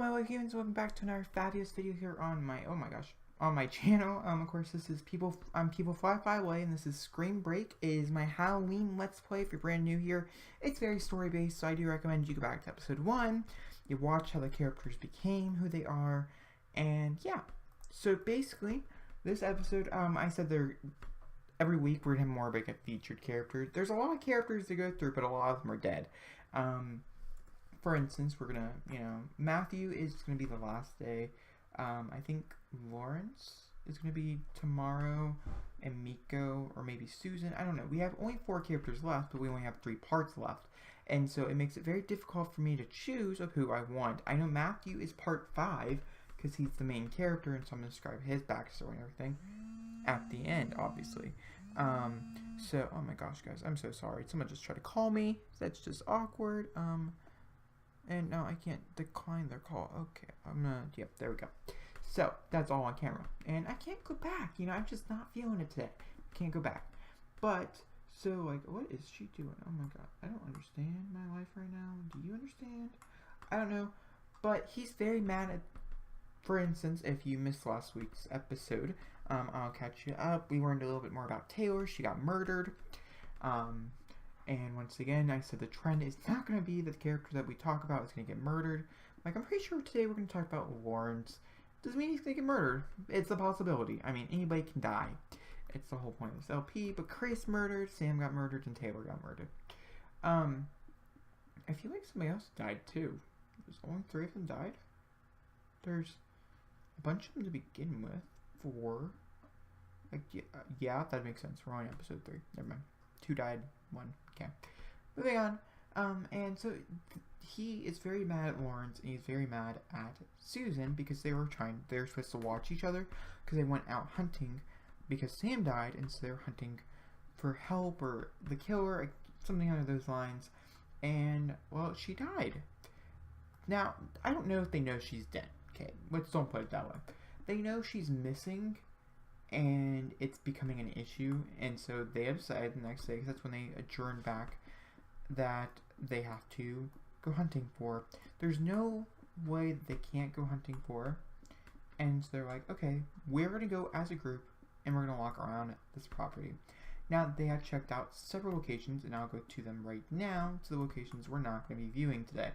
my lovely humans, welcome back to another fabulous video here on my, on my channel. Of course, this is PeopleFlyFlyAway, and this is Scream Break. It is my Halloween Let's Play. If you're brand new here, it's very story-based, so I do recommend you go back to episode 1. You watch how the characters became who they are, and yeah. So basically, this episode, I said every week we're going to have more big featured characters. There's a lot of characters to go through, but a lot of them are dead. For instance, we're gonna, Matthew is gonna be the last day. I think Lawrence is gonna be tomorrow, and Miko, or maybe Susan. I don't know. We have only 4 characters left, but we only have 3 parts left, and so it makes it very difficult for me to choose of who I want. I know Matthew is part 5 because he's the main character, and so I'm gonna describe his backstory and everything at the end, obviously. So, oh my gosh, guys, I'm so sorry. Someone just tried to call me. That's just awkward. And no, I can't decline their call. Okay, I'm gonna, yep, there we go. So, that's all on camera. And I can't go back, I'm just not feeling it today. Can't go back. But, so, like, what is she doing? Oh my god, I don't understand my life right now. Do you understand? I don't know. But he's very mad at, for instance, if you missed last week's episode, I'll catch you up. We learned a little bit more about Taylor. She got murdered. And once again, I said the trend is not going to be that the character that we talk about is going to get murdered. Like, I'm pretty sure today we're going to talk about Lawrence. Doesn't mean he's going to get murdered. It's a possibility. I mean, anybody can die. It's the whole point of this LP. But Chris murdered, Sam got murdered, and Taylor got murdered. I feel like somebody else died too. There's only 3 of them died. There's a bunch of them to begin with. 4. Like, yeah, that makes sense. We're on episode 3. Never mind. 2 died. 1. Okay. Moving on. And so he is very mad at Lawrence, and he's very mad at Susan because they're supposed to watch each other because they went out hunting because Sam died, and so they were hunting for help or the killer, something under those lines. And, well, she died. Now, I don't know if they know she's dead. Okay, let's don't put it that way. They know she's missing, and it's becoming an issue, and so they have decided the next day, because that's when they adjourn back, that they have to go hunting for her. There's no way that they can't go hunting for her, and so they're like, okay, we're going to go as a group, and we're going to walk around this property. Now, they have checked out several locations, and I'll go to them right now, to the locations we're not going to be viewing today.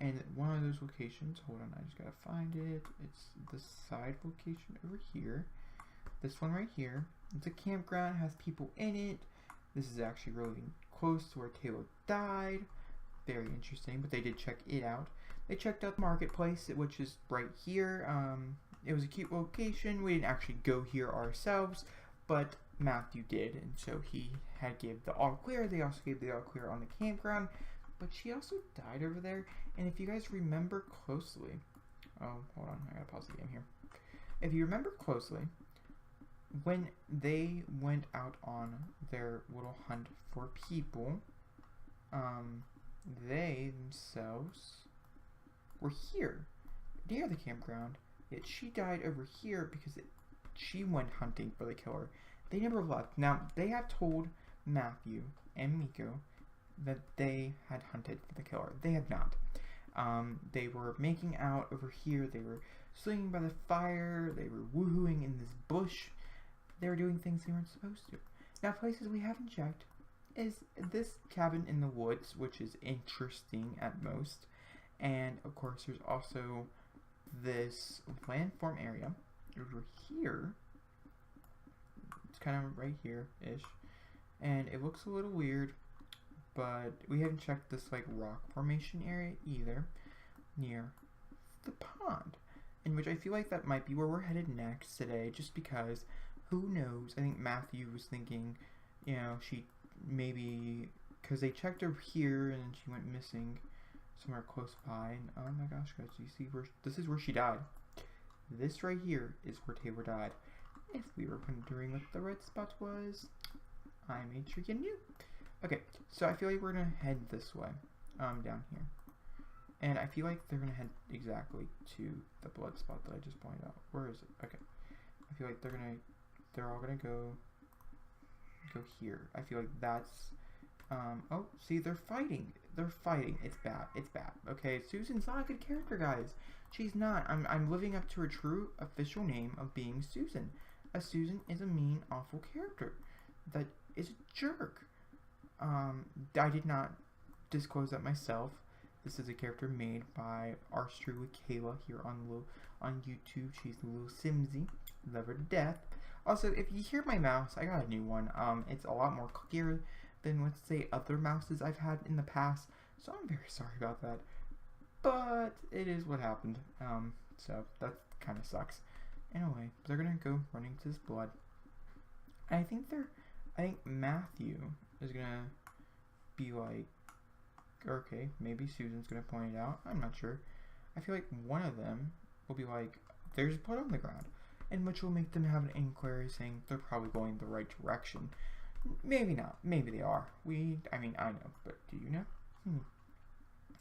And one of those locations, hold on, I just gotta find it. It's the side location over here. This one right here. It's a campground, has people in it. This is actually really close to where Taylor died. Very interesting, but they did check it out. They checked out the marketplace, which is right here. It was a cute location. We didn't actually go here ourselves, but Matthew did, and so he had gave the all clear. They also gave the all clear on the campground. But she also died over there, and if you guys remember closely, oh, hold on, I gotta pause the game here. If you remember closely, when they went out on their little hunt for people, they themselves were here, near the campground, yet she died over here because she went hunting for the killer. They never left. Now, they have told Matthew and Miko that they had hunted for the killer. They had not. They were making out over here. They were swinging by the fire. They were woohooing in this bush. They were doing things they weren't supposed to. Now, places we haven't checked is this cabin in the woods, which is interesting at most. And, of course, there's also this landform area over here. It's kind of right here-ish. And it looks a little weird. But we haven't checked this rock formation area either, near the pond, in which I feel like that might be where we're headed next today, just because, who knows. I think Matthew was thinking, she maybe, because they checked over here and she went missing somewhere close by, and oh my gosh, guys, do you see where, this is where she died. This right here is where Taylor died. If we were wondering what the red spot was, I made sure you knew. Okay, so I feel like we're gonna head this way, down here. And I feel like they're gonna head exactly to the blood spot that I just pointed out. Where is it? Okay. I feel like they're all gonna go here. I feel like that's, oh, see, they're fighting. they're fighting. It's bad. It's bad. Okay, Susan's not a good character, guys. She's not. I'm living up to her true official name of being Susan. Susan is a mean, awful character that is a jerk. I did not disclose that myself. This is a character made by ours truly, Kayla, here on YouTube. She's a little Simsy. Love her to death. Also, if you hear my mouse, I got a new one. It's a lot more clear than, let's say, other mouses I've had in the past. So I'm very sorry about that. But it is what happened. So that kind of sucks. Anyway, they're gonna go running to this blood. I think Matthew is gonna be like, okay, maybe Susan's gonna point it out. I'm not sure. I feel like one of them will be like, there's blood on the ground, and which will make them have an inquiry saying they're probably going the right direction. Maybe not. Maybe they are. I know, but do you know?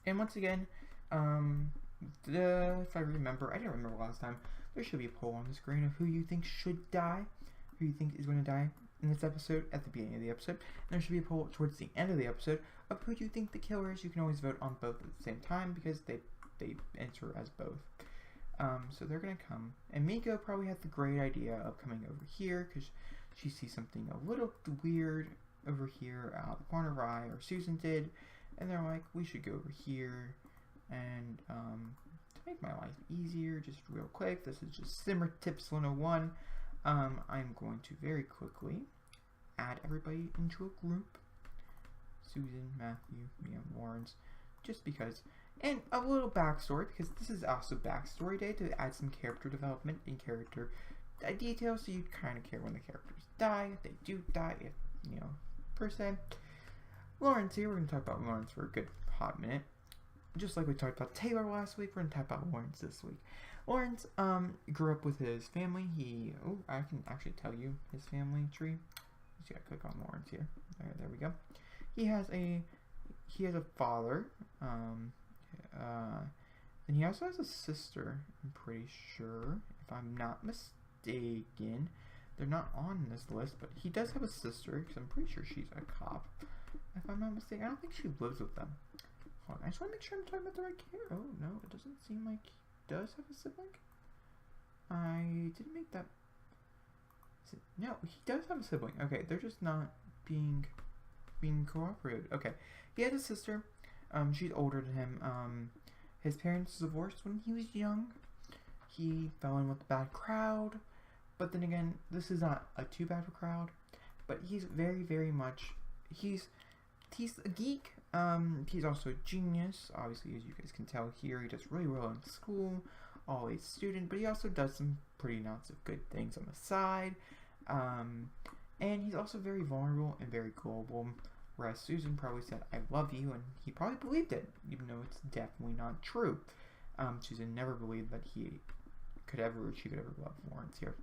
And once again, if I remember, I didn't remember last time, there should be a poll on the screen of who you think should die, who you think is going to die in this episode at the beginning of the episode. And there should be a poll towards the end of the episode of who do you think the killer is. You can always vote on both at the same time because they enter as both. So they're going to come. And Miko probably had the great idea of coming over here because she sees something a little weird over here out of the corner of her eye, or Susan did. And they're like, we should go over here. And to make my life easier, just real quick, this is just Simmer Tips 101. I'm going to very quickly add everybody into a group. Susan, Matthew, me, and Lawrence. Just because. And a little backstory, because this is also backstory day, to add some character development and character details, so you kind of care when the characters die, if they do die, if, per se. Lawrence here, we're going to talk about Lawrence for a good hot minute. Just like we talked about Taylor last week, we're going to talk about Lawrence this week. Lawrence grew up with his family. I can actually tell you his family tree. Just gotta click on Lawrence here. There we go. He has a father, and he also has a sister, I'm pretty sure, if I'm not mistaken. They're not on this list, but he does have a sister, because I'm pretty sure she's a cop. If I'm not mistaken, I don't think she lives with them. Hold on, I just want to make sure I'm talking about the right character. Oh, no, it doesn't seem like he does have a sibling. I didn't make that. No, he does have a sibling. Okay, they're just not being cooperative. Okay, he has a sister. She's older than him. His parents divorced when he was young. He fell in with a bad crowd. But then again, this is not a too bad a crowd. But he's very, very much... He's a geek. He's also a genius. Obviously, as you guys can tell here, he does really well in school. Always student. But he also does some pretty not so good things on the side. And he's also very vulnerable and very gullible. Whereas Susan probably said, I love you, and he probably believed it, even though it's definitely not true. Susan never believed that she could ever love Lawrence here.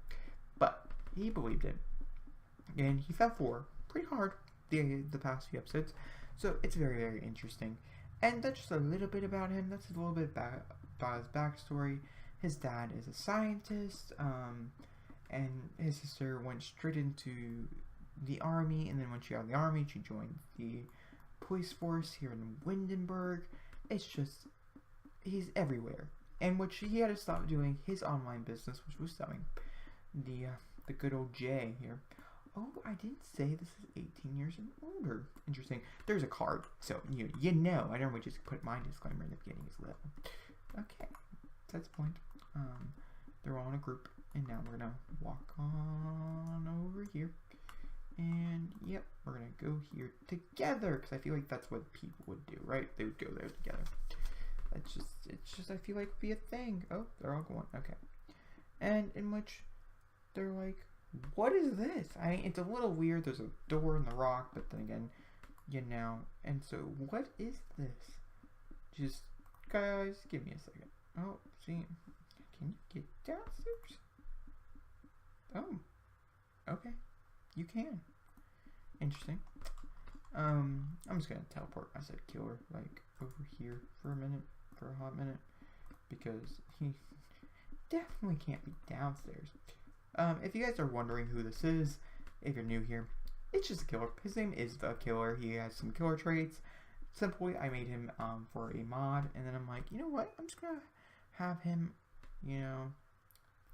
But he believed it. And he fell for her pretty hard the past few episodes. So it's very, very interesting. And that's just a little bit about him. That's a little bit about his backstory. His dad is a scientist, and his sister went straight into the army, and then when she got out of the army, she joined the police force here in Windenburg. It's just, he's everywhere. And which he had to stop doing his online business, which was selling the good old J here. Oh, I didn't say this is 18 years and older. Interesting. There's a card, so you know. I normally just put my disclaimer in the beginning as well. Okay, that's the point. They're all in a group, and now we're gonna walk on over here. And yep, we're gonna go here together, because I feel like that's what people would do, right? They would go there together. It's just I feel like would be a thing. Oh, they're all going. Okay. And in which they're like, what is this? I mean, it's a little weird. There's a door in the rock, but then again, and so what is this? Just, guys, give me a second. Oh, see, can you get downstairs? Oh, okay. You can. Interesting. I'm just gonna teleport. I said killer, like, over here for a hot minute, because he definitely can't be downstairs. If you guys are wondering who this is, if you're new here, it's just a killer. His name is the Killer. He has some killer traits. simply I made him for a mod, and then I'm like, you know what? I'm just gonna have him, you know,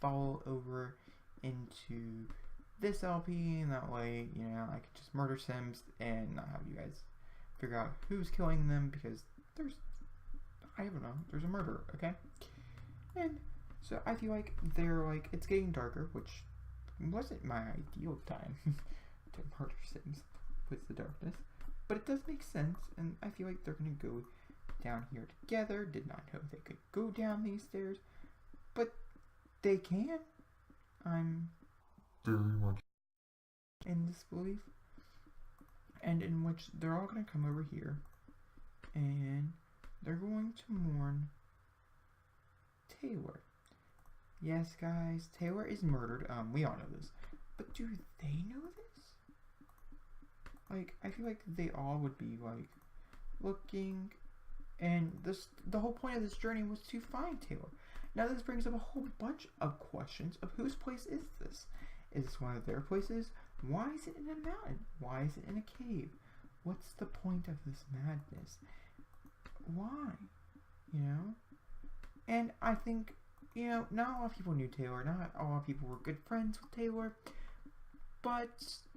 follow over into this LP, and that way, you know, I could just murder Sims and not have you guys figure out who's killing them, because I don't know, there's a murderer, okay? And so I feel like they're like, it's getting darker, which wasn't my ideal time to murder Sims with the darkness, but it does make sense, and I feel like they're gonna go down here together. Did not know they could go down these stairs, but they can. I'm very much in disbelief, and in which they're all gonna come over here, and they're going to mourn Taylor. Yes, guys, Taylor is murdered. We all know this, but do they know this? Like, I feel like they all would be like looking, and the whole point of this journey was to find Taylor. Now this brings up a whole bunch of questions of whose place is this? Is this one of their places? Why is it in a mountain? Why is it in a cave? What's the point of this madness? Why? You know? And I think, you know, not a lot of people knew Taylor. Not a lot of people were good friends with Taylor. But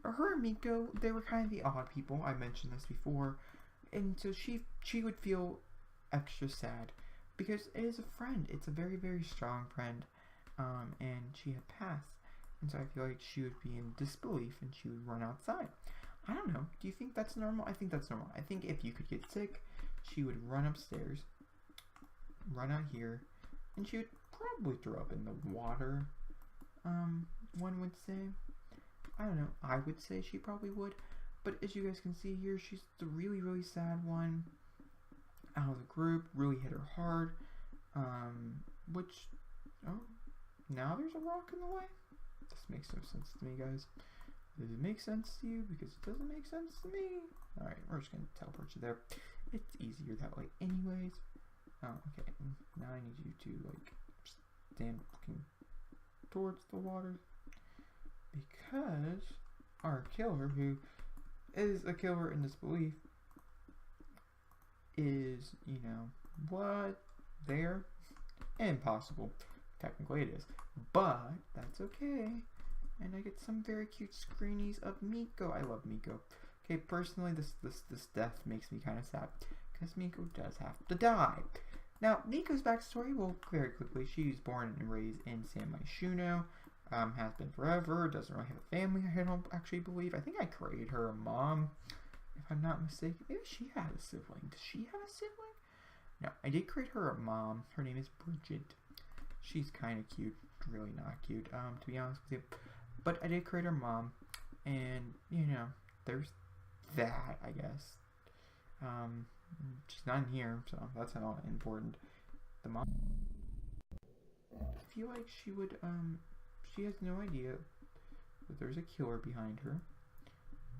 her and Miko, they were kind of the odd people. I mentioned this before. And so she would feel extra sad, because it is a friend. It's a very, very strong friend. And she had passed. And so I feel like she would be in disbelief and she would run outside. I don't know. Do you think that's normal? I think that's normal. I think if you could get sick, she would run upstairs, run out here, and she would probably throw up in the water, one would say. I don't know. I would say she probably would. But as you guys can see here, she's the really, really sad one out of the group. Really hit her hard. Which, oh, now there's a rock in the way? This makes no sense to me, guys. Does it make sense to you? Because it doesn't make sense to me. Alright, we're just going to teleport you there. It's easier that way anyways. Oh, okay. Now I need you to, like, stand looking towards the water. Because our killer, who is a killer in disbelief, is, you know, what? There? Impossible. Technically it is. But that's okay. And I get some very cute screenies of Miko. I love Miko. Okay, personally, this death makes me kind of sad, because Miko does have to die. Now, Miko's backstory, well, very quickly, she's born and raised in San Myshuno. Has been forever. Doesn't really have a family, I don't actually believe. I think I created her a mom, if I'm not mistaken. Maybe she had a sibling. Does she have a sibling? No, I did create her a mom. Her name is Bridget. She's kind of cute. Really not cute, to be honest with you. But I did create her mom, and, you know, there's that, I guess. She's not in here, so that's not important. The mom, I feel like she would, she has no idea that there's a killer behind her.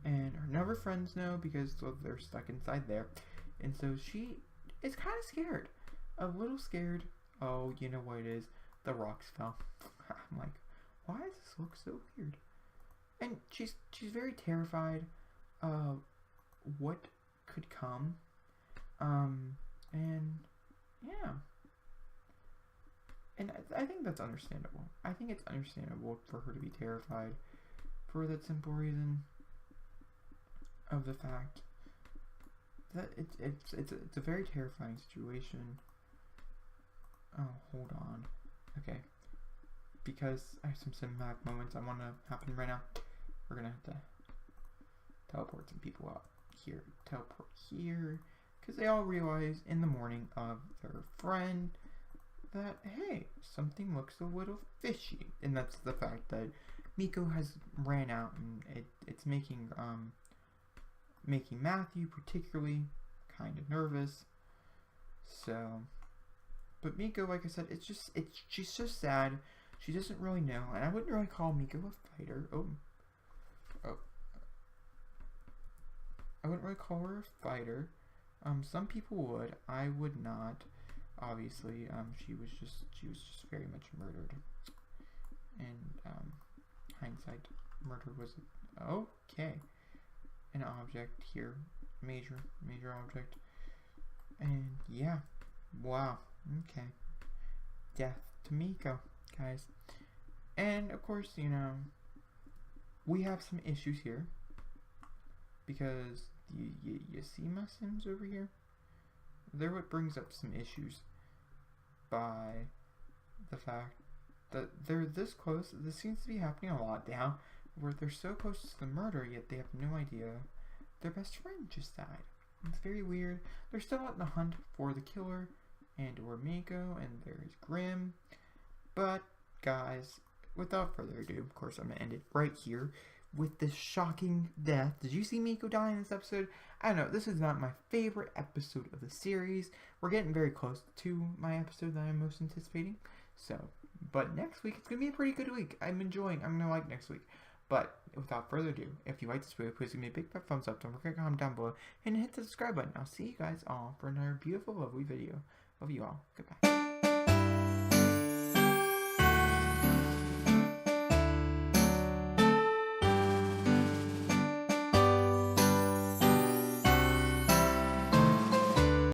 And none of her friends know, because they're stuck inside there. And so she is kind of scared. A little scared. Oh, you know what it is? The rocks fell. I'm like, why does this look so weird? And she's very terrified of what could come. And yeah. And I think that's understandable. I think it's understandable for her to be terrified, for that simple reason of the fact that it's a very terrifying situation. Oh, hold on. Okay. Because I have some cinematic moments I want to happen right now. We're going to have to teleport some people out here. Teleport here. Because they all realize in the morning of their friend that, hey, something looks a little fishy. And that's the fact that Miko has ran out, and it's making Matthew particularly kind of nervous. So, but Miko, like I said, she's so sad. She doesn't really know, and I wouldn't really call Miko a fighter. Oh. I wouldn't really call her a fighter. Some people would. I would not. Obviously, she was just very much murdered. And hindsight, murder was okay. An object here, major object. And yeah, wow, okay. Death to Miko, guys. And of course, you know, we have some issues here. Because you see my Sims over here? They're what brings up some issues by the fact that they're this close. This seems to be happening a lot now, where they're so close to the murder, yet they have no idea their best friend just died. It's very weird. They're still on the hunt for the killer and or Miko, and there is Grim. But guys, without further ado, of course, I'm gonna end it right here with this shocking death. Did you see Miko die in this episode? I don't know, this is not my favorite episode of the series. We're getting very close to my episode that I'm most anticipating. So, but next week, it's going to be a pretty good week. I'm gonna like next week. But, without further ado, if you like this video, please give me a big fat thumbs up. Don't forget to comment down below and hit the subscribe button. I'll see you guys all for another beautiful, lovely video. Love you all. Goodbye.